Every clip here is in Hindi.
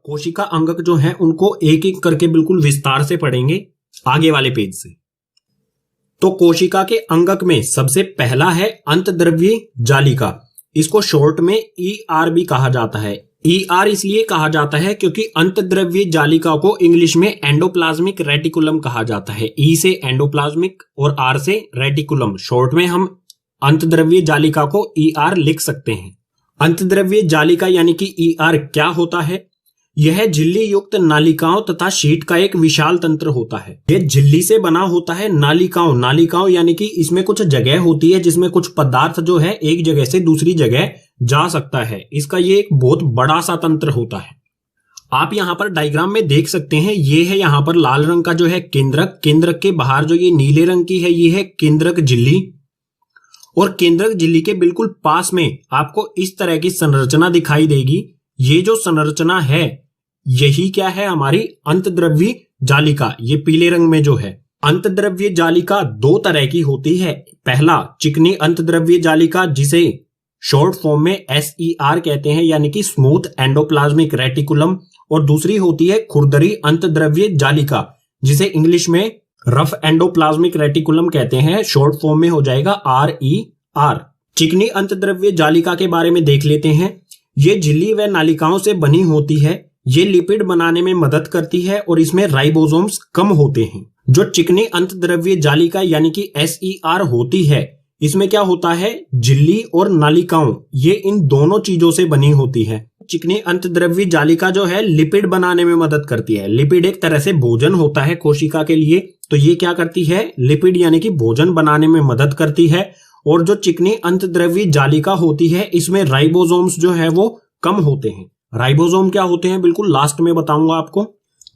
कोशिका अंगक जो है उनको एक एक करके बिल्कुल विस्तार से पढ़ेंगे आगे वाले पेज से। तो कोशिका के अंगक में सबसे पहला है अंतद्रव्यीय जालिका। इसको शॉर्ट में ER भी कहा जाता है। ER इसलिए कहा जाता है क्योंकि अंतद्रव्यीय जालिका को इंग्लिश में एंडोप्लाज्मिक रेटिकुलम कहा जाता है। E से एंडोप्लाज्मिक और R से रेटिकुलम। शॉर्ट में हम अंतद्रव्यीय जालिका को ER लिख सकते हैं। अंतद्रव्यीय जालिका यानी कि ER क्या होता है? यह झिल्ली युक्त नालिकाओं तथा शीट का एक विशाल तंत्र होता है। यह झिल्ली से बना होता है। नालिकाओं यानी कि इसमें कुछ जगह होती है जिसमें कुछ पदार्थ जो है एक जगह से दूसरी जगह जा सकता है। इसका ये एक बहुत बड़ा सा तंत्र होता है। आप यहाँ पर डायग्राम में देख सकते हैं, ये है यहाँ पर लाल रंग का जो है केंद्रक। केंद्रक के बाहर जो ये नीले रंग की है ये है केंद्रक झिल्ली, और केंद्रक झिल्ली के बिल्कुल पास में आपको इस तरह की संरचना दिखाई देगी। ये जो संरचना है यही क्या है? हमारी अंतद्रव्यीय जालिका। ये पीले रंग में जो है अंतद्रव्यीय जालिका दो तरह की होती है। पहला चिकनी अंतद्रव्यीय जालिका जिसे शॉर्ट फॉर्म में SER कहते हैं यानी कि स्मूथ एंडोप्लाज्मिक रेटिकुलम, और दूसरी होती है खुरदरी अंतद्रव्यीय जालिका जिसे इंग्लिश में रफ एंडोप्लाज्मिक रेटिकुलम कहते हैं। शॉर्ट फॉर्म में हो जाएगा RER। चिकनी अंतद्रव्यीय जालिका के बारे में देख लेते हैं। ये झिल्ली व नालिकाओं से बनी होती है। ये लिपिड बनाने में मदद करती है और इसमें राइबोसोम्स कम होते हैं। जो चिकनी अंतद्रव्यीय जालिका यानी कि SER होती है, इसमें क्या होता है? झिल्ली और नालिकाओं ये इन दोनों चीजों से बनी होती है। चिकनी अंतद्रव्यीय जालिका जो है लिपिड बनाने में मदद करती है। लिपिड एक तरह से भोजन होता है कोशिका के लिए, तो ये क्या करती है? लिपिड यानी कि भोजन बनाने में मदद करती है। और जो चिकनी अंतद्रव्यीय जालिका होती है इसमें राइबोसोम्स जो है वो कम होते हैं। राइबोसोम क्या होते हैं बिल्कुल लास्ट में बताऊंगा आपको।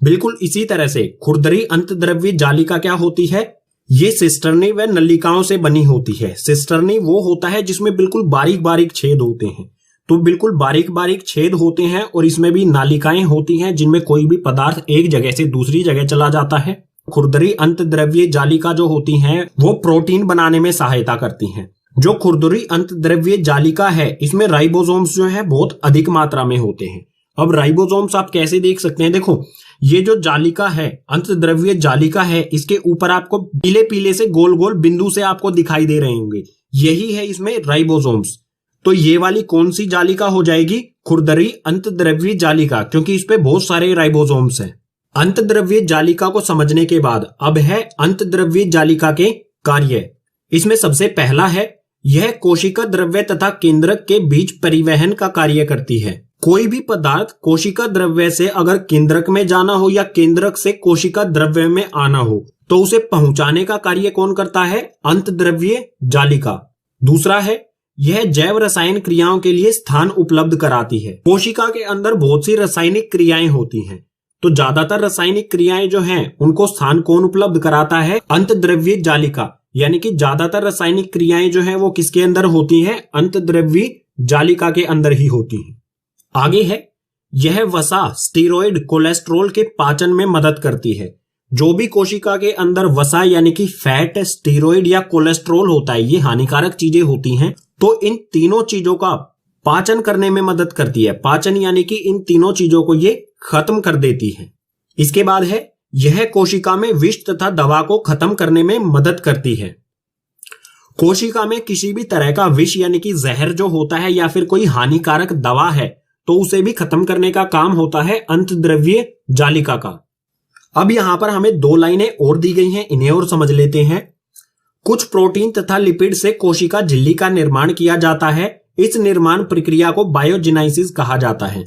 बिल्कुल इसी तरह से खुरदरी अंतद्रव्यीय जालिका क्या होती है? ये सिस्टर्नी व नलिकाओं से बनी होती है। सिस्टर्नी वो होता है जिसमें बिल्कुल बारीक बारीक छेद होते हैं। तो बिल्कुल बारीक बारीक छेद होते हैं और इसमें भी नालिकाएं होती हैं जिनमें कोई भी पदार्थ एक जगह से दूसरी जगह चला जाता है। खुरदरी अंतद्रव्यीय जालिका जो होती हैं वो प्रोटीन बनाने में सहायता करती हैं। जो खुरदरी अंतद्रव्यीय जालिका है इसमें राइबोसोम्स जो है बहुत अधिक मात्रा में होते हैं। अब राइबोसोम्स आप कैसे देख सकते हैं? देखो, ये जो जालिका है अंतद्रव्यीय जालिका है, इसके ऊपर आपको पीले पीले से गोल गोल बिंदु से आपको दिखाई दे रहे होंगे, यही है इसमें राइबोसोम्स। तो ये वाली कौन सी जालिका हो जाएगी? खुरदरी अंतद्रव्यीय जालिका, क्योंकि इस पे बहुत सारे राइबोसोम्स हैं। अंतद्रव्यीय जालिका को समझने के बाद अब है अंतद्रव्यीय जालिका के कार्य। इसमें सबसे पहला है यह कोशिका द्रव्य तथा केंद्रक के बीच परिवहन का कार्य करती है। कोई भी पदार्थ कोशिका द्रव्य से अगर केंद्रक में जाना हो या केंद्रक से कोशिका द्रव्य में आना हो तो उसे पहुंचाने का कार्य कौन करता है? अंतद्रव्यीय जालिका। दूसरा है यह जैव रसायन क्रियाओं के लिए स्थान उपलब्ध कराती है। कोशिका के अंदर बहुत सी रासायनिक क्रियाएं होती हैं, तो ज्यादातर रासायनिक क्रियाएं जो हैं उनको स्थान कौन उपलब्ध कराता है? अंतद्रव्यीय जालिका। यानी कि ज्यादातर रासायनिक क्रियाएं जो हैं वो किसके अंदर होती हैं? अंतद्रव्यीय जालिका के अंदर ही होती हैं। आगे है यह वसा स्टेरॉइड कोलेस्ट्रॉल के पाचन में मदद करती है। जो भी कोशिका के अंदर वसा यानी कि फैट, स्टेरॉइड या कोलेस्ट्रॉल होता है, ये हानिकारक चीजें होती हैं, तो इन तीनों चीजों का पाचन करने में मदद करती है। पाचन यानी कि इन तीनों चीजों को ये खत्म कर देती है। इसके बाद है यह कोशिका में विष तथा दवा को खत्म करने में मदद करती है। कोशिका में किसी भी तरह का विष यानी कि जहर जो होता है या फिर कोई हानिकारक दवा है तो उसे भी खत्म करने का काम होता है अंतद्रव्यीय जालिका का। अब यहां पर हमें दो लाइनें और दी गई हैं, इन्हें और समझ लेते हैं। कुछ प्रोटीन तथा लिपिड से कोशिका झिल्ली का निर्माण किया जाता है। इस निर्माण प्रक्रिया को बायोजेनाइसिस कहा जाता है।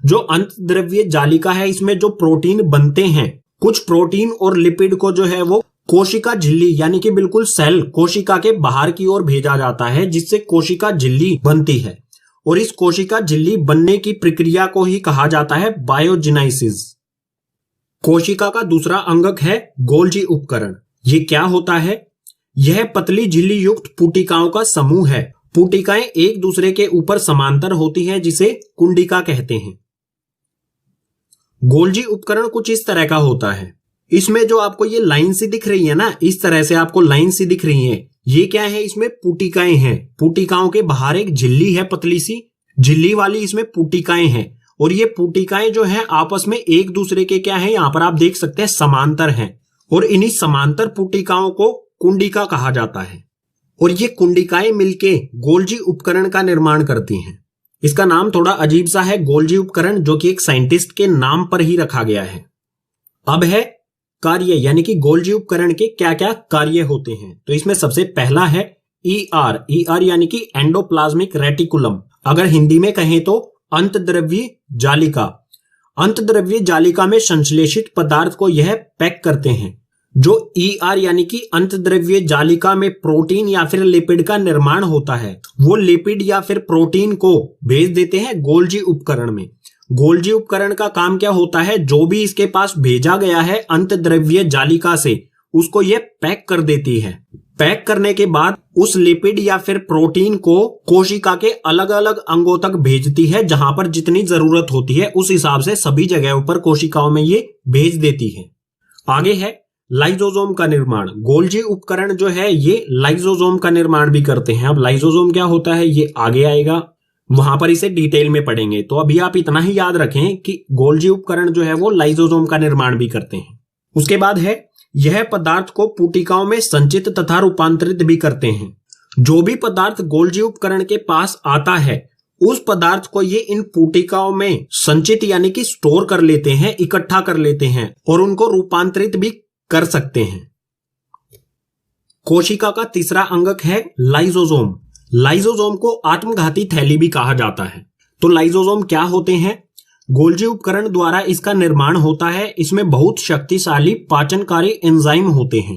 जो अंतद्रव्यीय जालिका है इसमें जो प्रोटीन बनते हैं, कुछ प्रोटीन और लिपिड को जो है वो कोशिका झिल्ली यानी कि बिल्कुल सेल कोशिका के बाहर की ओर भेजा जाता है, जिससे कोशिका झिल्ली बनती है। और इस कोशिका झिल्ली बनने की प्रक्रिया को ही कहा जाता है बायोजेनाइसिस। कोशिका का दूसरा अंगक है गोल्जी उपकरण। ये क्या होता है? यह पतली झिल्ली युक्त पुटिकाओं का समूह है। पुटिकाएं एक दूसरे के ऊपर समांतर होती हैं जिसे कुंडिका कहते हैं। गोल्जी उपकरण कुछ इस तरह का होता है। इसमें जो आपको ये लाइन सी दिख रही है ना, इस तरह से आपको लाइन सी दिख रही है, ये क्या है? इसमें पुटिकाएं हैं। पुटिकाओं के बाहर एक झिल्ली है, पतली सी झिल्ली वाली इसमें पुटिकाएं हैं, और ये पुटिकाएं जो है आपस में एक दूसरे के क्या है, यहाँ पर आप देख सकते हैं समांतर हैं, और इन्हीं समांतर पुटिकाओं को कुंडिका कहा जाता है। और ये कुंडिकाएं मिलके गोल्जी उपकरण का निर्माण करती हैं। इसका नाम थोड़ा अजीब सा है, गोल्जी उपकरण, जो कि एक साइंटिस्ट के नाम पर ही रखा गया है। अब है कार्य, यानी कि गोल्जी उपकरण के क्या क्या कार्य होते हैं। तो इसमें सबसे पहला है ER, यानी कि एंडोप्लाज्मिक रेटिकुलम, अगर हिंदी में कहें तो अंतद्रव्यीय जालिका। अंतद्रव्यीय जालिका में संश्लेषित पदार्थ को यह पैक करते हैं। जो ER यानी कि अंतद्रव्यीय जालिका में प्रोटीन या फिर लिपिड का निर्माण होता है, वो लिपिड या फिर प्रोटीन को भेज देते हैं गोल्जी उपकरण में। गोल्जी उपकरण का काम क्या होता है, जो भी इसके पास भेजा गया है अंतद्रव्यीय जालिका से, उसको ये पैक कर देती है। पैक करने के बाद उस लिपिड या फिर प्रोटीन को कोशिका के अलग अलग अंगों तक भेजती है, जहां पर जितनी जरूरत होती है उस हिसाब से सभी जगहों पर कोशिकाओं में ये भेज देती है। आगे है लाइसोसोम का निर्माण। गोल्जी उपकरण जो है ये लाइसोसोम का निर्माण भी करते हैं। अब लाइसोसोम क्या होता है ये आगे आएगा, वहां पर इसे डिटेल में पढ़ेंगे। तो अभी आप इतना ही याद रखें कि गोल्जी उपकरण जो है वो लाइसोसोम का निर्माण भी करते हैं। उसके बाद है यह पदार्थ को पुटिकाओं में संचित तथा रूपांतरित भी करते हैं। जो भी पदार्थ गोल्जी उपकरण के पास आता है उस पदार्थ को ये इन पुटिकाओं में संचित यानी कि स्टोर कर लेते हैं, इकट्ठा कर लेते हैं और उनको रूपांतरित भी कर सकते हैं। कोशिका का तीसरा अंगक है लाइसोसोम। लाइसोसोम को आत्मघाती थैली भी कहा जाता है। तो लाइसोसोम क्या होते हैं? गोल्जी उपकरण द्वारा इसका निर्माण होता है। इसमें बहुत शक्तिशाली पाचनकारी एंजाइम होते हैं।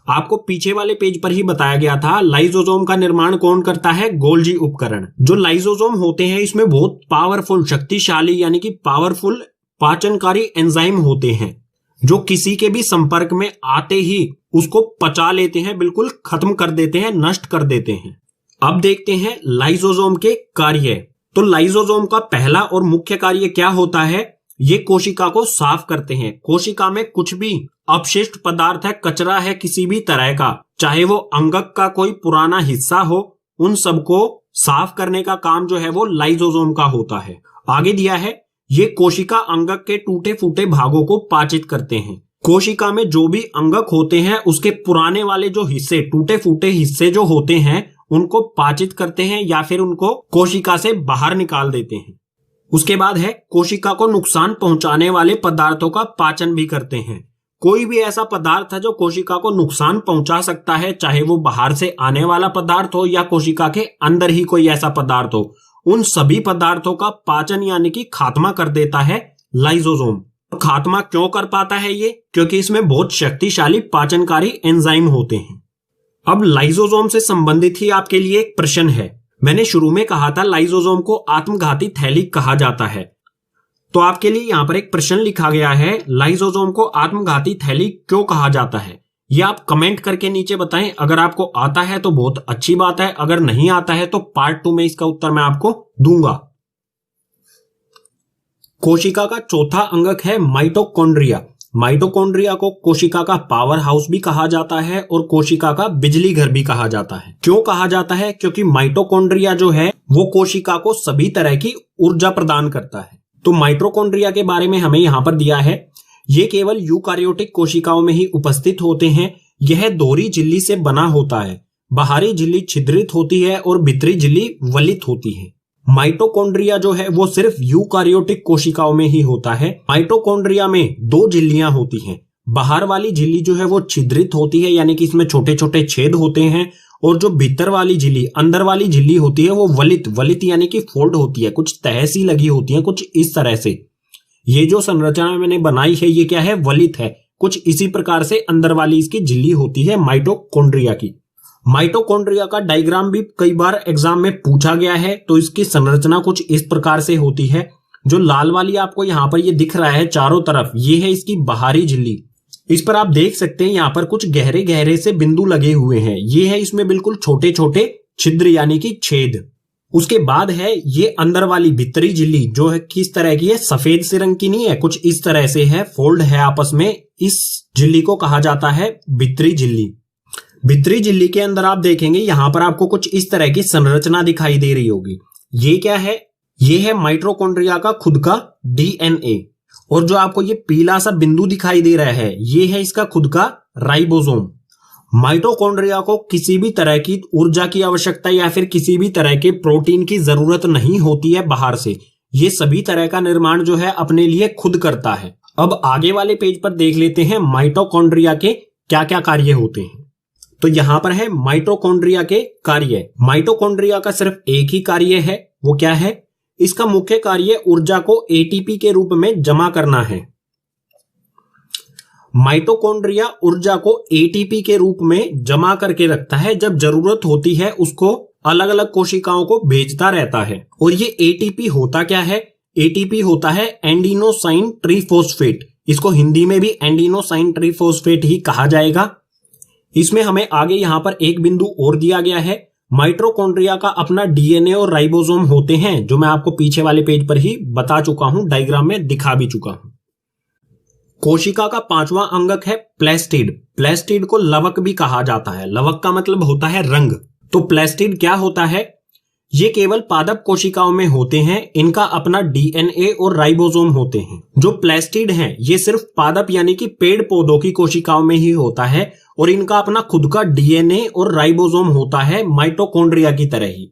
आपको पीछे वाले पेज पर ही बताया गया था लाइसोसोम का निर्माण कौन करता है, गोल्जी उपकरण। जो लाइसोसोम होते हैं इसमें बहुत पावरफुल, शक्तिशाली यानी कि पावरफुल पाचनकारी एंजाइम होते हैं, जो किसी के भी संपर्क में आते ही उसको पचा लेते हैं, बिल्कुल खत्म कर देते हैं, नष्ट कर देते हैं। अब देखते हैं लाइसोसोम के कार्य। तो लाइसोसोम का पहला और मुख्य कार्य क्या होता है, ये कोशिका को साफ करते हैं। कोशिका में कुछ भी अपशिष्ट पदार्थ है, कचरा है किसी भी तरह का, चाहे वो अंगक का कोई पुराना हिस्सा हो, उन सबको साफ करने का काम जो है वो लाइसोसोम का होता है। आगे दिया है ये कोशिका अंगक के टूटे फूटे भागों को पाचित करते हैं। कोशिका में जो भी अंगक होते हैं उसके पुराने वाले जो हिस्से, टूटे फूटे हिस्से जो होते हैं, उनको पाचित करते हैं या फिर उनको कोशिका से बाहर निकाल देते हैं। उसके बाद है कोशिका को नुकसान पहुंचाने वाले पदार्थों का पाचन भी करते हैं। कोई भी ऐसा पदार्थ है जो कोशिका को नुकसान पहुंचा सकता है, चाहे वो बाहर से आने वाला पदार्थ हो या कोशिका के अंदर ही कोई ऐसा पदार्थ हो, उन सभी पदार्थों का पाचन यानी कि खात्मा कर देता है लाइसोसोम। खात्मा क्यों कर पाता है ये? क्योंकि इसमें बहुत शक्तिशाली पाचनकारी एंजाइम होते हैं। अब लाइसोसोम से संबंधित ही आपके लिए एक प्रश्न है। मैंने शुरू में कहा था लाइसोसोम को आत्मघाती थैली कहा जाता है, तो आपके लिए यहां पर एक प्रश्न लिखा गया है, लाइसोसोम को आत्मघाती थैली क्यों कहा जाता है? ये आप कमेंट करके नीचे बताएं। अगर आपको आता है तो बहुत अच्छी बात है, अगर नहीं आता है तो पार्ट 2 में इसका उत्तर मैं आपको दूंगा। कोशिका का चौथा अंगक है माइटोकॉन्ड्रिया। माइटोकॉन्ड्रिया को कोशिका का पावर हाउस भी कहा जाता है और कोशिका का बिजली घर भी कहा जाता है। क्यों कहा जाता है? क्योंकि माइटोकॉन्ड्रिया जो है वो कोशिका को सभी तरह की ऊर्जा प्रदान करता है। तो माइटोकॉन्ड्रिया के बारे में हमें यहां पर दिया है, ये केवल यूकार्योटिक कोशिकाओं में ही उपस्थित होते हैं। यह दोहरी झिल्ली से बना होता है। बाहरी झिल्ली छिद्रित होती है और भीतरी झिल्ली वलित होती है। माइटोकॉन्ड्रिया जो है वो सिर्फ यूकार्योटिक कोशिकाओं में ही होता है। माइटोकॉन्ड्रिया में 2 झिल्लियां होती हैं। बाहर वाली झिल्ली जो है वो छिद्रित होती है, यानी कि इसमें छोटे छोटे छेद होते हैं, और जो भीतर वाली झिल्ली, अंदर वाली झिल्ली होती है वो वलित यानी कि फोल्ड होती है, कुछ तह सी लगी होती है, कुछ इस तरह से। ये जो संरचना मैंने बनाई है ये क्या है, वलित है। कुछ इसी प्रकार से अंदर वाली इसकी झिल्ली होती है माइटोकॉन्ड्रिया की। माइटोकॉन्ड्रिया का डायग्राम भी कई बार एग्जाम में पूछा गया है। तो इसकी संरचना कुछ इस प्रकार से होती है। जो लाल वाली आपको यहाँ पर ये दिख रहा है चारों तरफ, ये है इसकी बाहरी झिल्ली। इस पर आप देख सकते हैं यहाँ पर कुछ गहरे गहरे से बिंदु लगे हुए हैं। ये है इसमें बिल्कुल छोटे छोटे छिद्र यानी कि छेद। उसके बाद है ये अंदर वाली भीतरी झिल्ली, जो है किस तरह की है, सफेद से रंग की नहीं है, कुछ इस तरह से है, फोल्ड है आपस में। इस झिल्ली को कहा जाता है भीतरी झिल्ली। भीतरी झिल्ली के अंदर आप देखेंगे यहाँ पर आपको कुछ इस तरह की संरचना दिखाई दे रही होगी। ये क्या है? ये है माइटोकॉन्ड्रिया का खुद का डीएनए। और जो आपको ये पीला सा बिंदु दिखाई दे रहा है, ये है इसका खुद का राइबोसोम। माइटोकॉन्ड्रिया को किसी भी तरह की ऊर्जा की आवश्यकता या फिर किसी भी तरह के प्रोटीन की जरूरत नहीं होती है बाहर से। ये सभी तरह का निर्माण जो है अपने लिए खुद करता है। अब आगे वाले पेज पर देख लेते हैं माइटोकॉन्ड्रिया के क्या क्या कार्य होते हैं। तो यहां पर है माइटोकॉन्ड्रिया के कार्य। माइटोकॉन्ड्रिया का सिर्फ एक ही कार्य है, वो क्या है? इसका मुख्य कार्य ऊर्जा को एटीपी के रूप में जमा करना है। माइटोकॉन्ड्रिया ऊर्जा को एटीपी के रूप में जमा करके रखता है, जब जरूरत होती है उसको अलग अलग कोशिकाओं को भेजता रहता है। और ये एटीपी होता क्या है? एटीपी होता है एंडिनोसाइन ट्रीफॉस्फेट। इसको हिंदी में भी एंडिनोसाइन ट्रीफॉस्फेट ही कहा जाएगा। इसमें हमें आगे यहां पर एक बिंदु और दिया गया है। माइटोकॉन्ड्रिया का अपना डीएनए और राइबोसोम होते हैं, जो मैं आपको पीछे वाले पेज पर ही बता चुका हूं, डायग्राम में दिखा भी चुका हूं। कोशिका का 5वां अंगक है प्लेस्टिड। प्लेस्टिड को लवक भी कहा जाता है। लवक का मतलब होता है रंग। तो प्लेस्टिड क्या होता है? ये केवल पादप कोशिकाओं में होते हैं। इनका अपना डीएनए और राइबोसोम होते हैं। जो प्लेस्टिड हैं, ये सिर्फ पादप यानी कि पेड़ पौधों की कोशिकाओं में ही होता है और इनका अपना खुद का डीएनए और राइबोसोम होता है, माइटोकॉन्ड्रिया की तरह ही।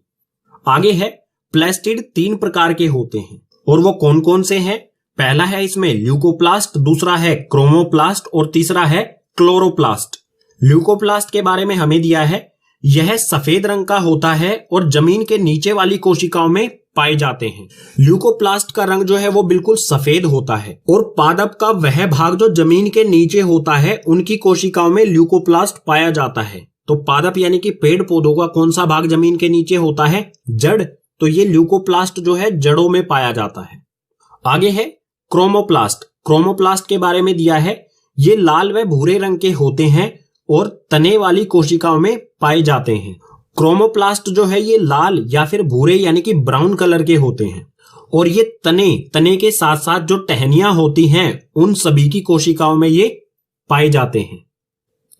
आगे है प्लेस्टिड 3 प्रकार के होते हैं और वो कौन कौन से हैं? पहला है इसमें ल्यूकोप्लास्ट, दूसरा है क्रोमोप्लास्ट और तीसरा है क्लोरोप्लास्ट। ल्यूकोप्लास्ट के बारे में हमें दिया है, यह सफेद रंग का होता है और जमीन के नीचे वाली कोशिकाओं में पाए जाते हैं। ल्यूकोप्लास्ट का रंग जो है वो बिल्कुल सफेद होता है और पादप का वह भाग जो जमीन के नीचे होता है, उनकी कोशिकाओं में ल्यूकोप्लास्ट पाया जाता है। तो पादप यानी कि पेड़ पौधों का कौन सा भाग जमीन के नीचे होता है? जड़। तो ये ल्यूकोप्लास्ट जो है जड़ों में पाया जाता है। आगे है क्रोमोप्लास्ट। क्रोमोप्लास्ट के बारे में दिया है, ये लाल व भूरे रंग के होते हैं और तने वाली कोशिकाओं में पाए जाते हैं। क्रोमोप्लास्ट जो है ये लाल या फिर भूरे यानी कि ब्राउन कलर के होते हैं और ये तने के साथ साथ जो टहनियां होती हैं, उन सभी की कोशिकाओं में ये पाए जाते हैं।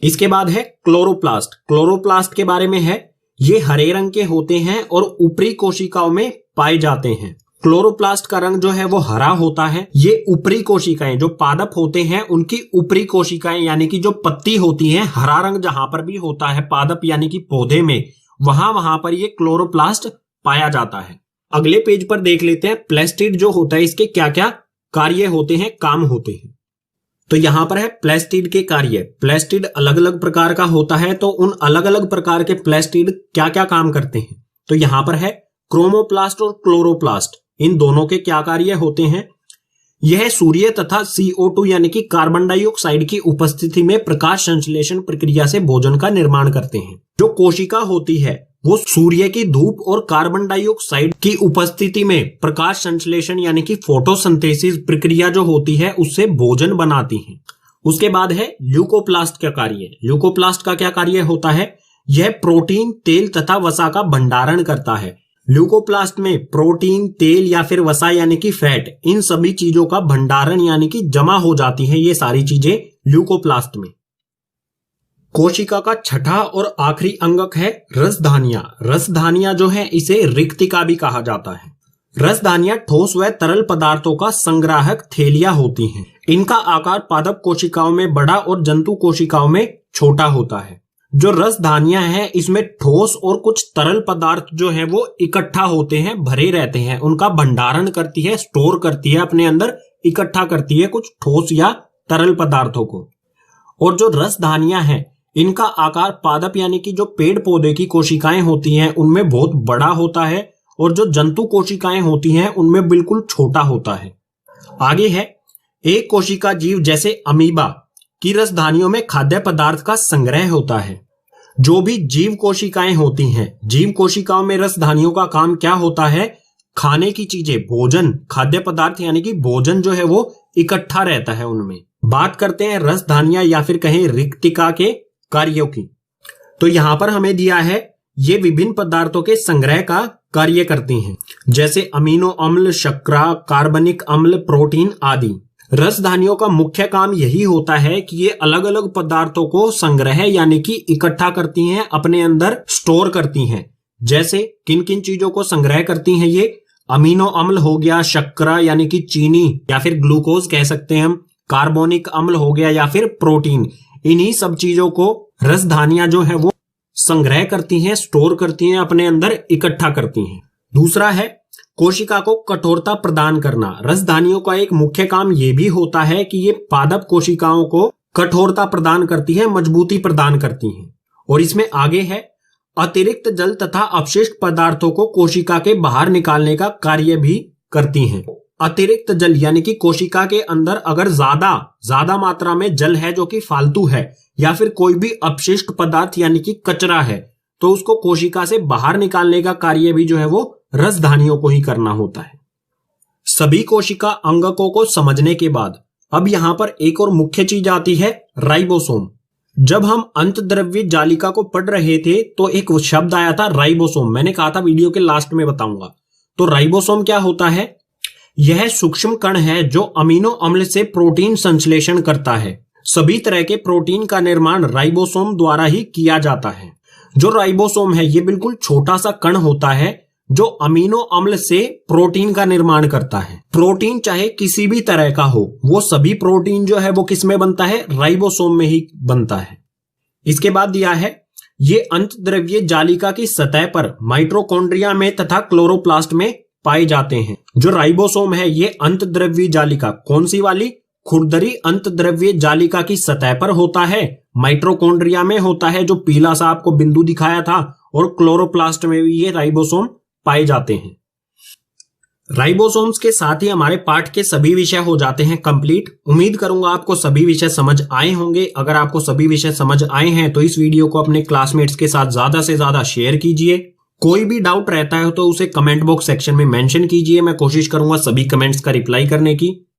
इसके बाद है क्लोरोप्लास्ट। क्लोरोप्लास्ट के बारे में है, ये हरे रंग के होते हैं और ऊपरी कोशिकाओं में पाए जाते हैं। क्लोरोप्लास्ट का रंग जो है वो हरा होता है। ये ऊपरी कोशिकाएं जो पादप होते हैं, उनकी ऊपरी कोशिकाएं यानी कि जो पत्ती होती हैं, हरा रंग जहां पर भी होता है पादप यानी कि पौधे में, वहां पर ये क्लोरोप्लास्ट पाया जाता है। अगले पेज पर देख लेते हैं प्लेस्टिड जो होता है, इसके क्या क्या कार्य होते हैं, काम होते हैं। तो यहां पर है प्लेस्टिड के कार्य। प्लेस्टिड अलग अलग प्रकार का होता है, तो उन अलग अलग प्रकार के प्लेस्टिड क्या क्या काम करते हैं? तो यहां पर है क्रोमोप्लास्ट और क्लोरोप्लास्ट, इन दोनों के क्या कार्य होते हैं? यह सूर्य तथा CO2 यानी कि कार्बन डाइऑक्साइड की उपस्थिति में प्रकाश संश्लेषण प्रक्रिया से भोजन का निर्माण करते हैं। जो कोशिका होती है वो सूर्य की धूप और कार्बन डाइऑक्साइड की उपस्थिति में प्रकाश संश्लेषण यानी कि फोटोसिंथेसिस प्रक्रिया जो होती है, उससे भोजन बनाती है। उसके बाद है ल्यूकोप्लास्ट का कार्य। ल्यूकोप्लास्ट का क्या कार्य होता है? यह प्रोटीन, तेल तथा वसा का भंडारण करता है। ल्यूकोप्लास्ट में प्रोटीन, तेल या फिर वसा यानी कि फैट, इन सभी चीजों का भंडारण यानी कि जमा हो जाती है ये सारी चीजें ल्यूकोप्लास्ट में। कोशिका का छठा और आखिरी अंगक है रसधानियां। रसधानियां जो है इसे रिक्तिका भी कहा जाता है। रसधानियां ठोस व तरल पदार्थों का संग्राहक थैलियां होती हैं। इनका आकार पादप कोशिकाओं में बड़ा और जंतु कोशिकाओं में छोटा होता है। जो रसधानियां हैं इसमें ठोस और कुछ तरल पदार्थ जो है वो इकट्ठा होते हैं, भरे रहते हैं। उनका भंडारण करती है, स्टोर करती है, अपने अंदर इकट्ठा करती है कुछ ठोस या तरल पदार्थों को। और जो रसधानियां हैं इनका आकार पादप यानी कि जो पेड़ पौधे की कोशिकाएं होती हैं उनमें बहुत बड़ा होता है और जो जंतु कोशिकाएं होती हैं उनमें बिल्कुल छोटा होता है। आगे है एक कोशिका जीव जैसे अमीबा की रसधानियों में खाद्य पदार्थ का संग्रह होता है। जो भी जीव कोशिकाएं होती हैं, जीव कोशिकाओं में रसधानियों का काम क्या होता है? खाने की चीजें, भोजन, खाद्य पदार्थ यानी कि भोजन जो है वो इकट्ठा रहता है उनमें। बात करते हैं रसधानियां या फिर कहें रिक्तिका के कार्यों की। तो यहां पर हमें दिया है ये विभिन्न पदार्थों के संग्रह का कार्य करती हैं, जैसे अमीनो अम्ल, शर्करा, कार्बनिक अम्ल, प्रोटीन आदि। रसधानियों का मुख्य काम यही होता है कि ये अलग अलग पदार्थों को संग्रह यानी कि इकट्ठा करती हैं, अपने अंदर स्टोर करती हैं। जैसे किन किन चीजों को संग्रह करती हैं? ये अमीनो अम्ल हो गया, शर्करा यानी कि चीनी या फिर ग्लूकोज कह सकते हैं हम, कार्बोनिक अम्ल हो गया या फिर प्रोटीन, इन्हीं सब चीजों को रसधानियां जो है वो संग्रह करती हैं, स्टोर करती हैं, अपने अंदर इकट्ठा करती हैं। दूसरा है कोशिका को कठोरता प्रदान करना। रसधानियों का एक मुख्य काम यह भी होता है कि ये पादप कोशिकाओं को कठोरता प्रदान करती है, मजबूती प्रदान करती हैं। और इसमें आगे है अतिरिक्त जल तथा अपशिष्ट पदार्थों को कोशिका के बाहर निकालने का कार्य भी करती हैं। अतिरिक्त जल यानी कि कोशिका के अंदर अगर ज्यादा मात्रा में जल है जो कि फालतू है, या फिर कोई भी अपशिष्ट पदार्थ यानी कि कचरा है, तो उसको कोशिका से बाहर निकालने का कार्य भी जो है वो रसधानियों को ही करना होता है। सभी कोशिका अंगकों को समझने के बाद अब यहां पर एक और मुख्य चीज आती है, राइबोसोम। जब हम अंतद्रव्य जालिका को पढ़ रहे थे तो एक शब्द आया था राइबोसोम, मैंने कहा था वीडियो के लास्ट में बताऊंगा। तो राइबोसोम क्या होता है? यह सूक्ष्म कण है जो अमीनो अम्ल से प्रोटीन संश्लेषण करता है। सभी तरह के प्रोटीन का निर्माण राइबोसोम द्वारा ही किया जाता है। जो राइबोसोम है ये बिल्कुल छोटा सा कण होता है जो अमीनो अम्ल से प्रोटीन का निर्माण करता है। प्रोटीन चाहे किसी भी तरह का हो, वो सभी प्रोटीन जो है वो किस में बनता है? राइबोसोम में ही बनता है। इसके बाद दिया है ये अंतद्रव्य जालिका की सतह पर माइटोकॉन्ड्रिया में तथा क्लोरोप्लास्ट में पाए जाते हैं। जो राइबोसोम है ये अंतद्रव्य जालिका, कौन सी वाली? खुरदरी अंतद्रव्य जालिका की सतह पर होता है, माइटोकॉन्ड्रिया में होता है जो पीला सा आपको बिंदु दिखाया था, और क्लोरोप्लास्ट में भी ये राइबोसोम पाए जाते हैं। राइबोसोम्स के साथ ही हमारे पाठ के सभी विषय हो जाते हैं कंप्लीट। उम्मीद करूंगा आपको सभी विषय समझ आए होंगे। अगर आपको सभी विषय समझ आए हैं तो इस वीडियो को अपने क्लासमेट्स के साथ ज्यादा से ज्यादा शेयर कीजिए। कोई भी डाउट रहता है तो उसे कमेंट बॉक्स सेक्शन में मेंशन कीजिए, मैं कोशिश करूंगा सभी कमेंट्स का रिप्लाई करने की।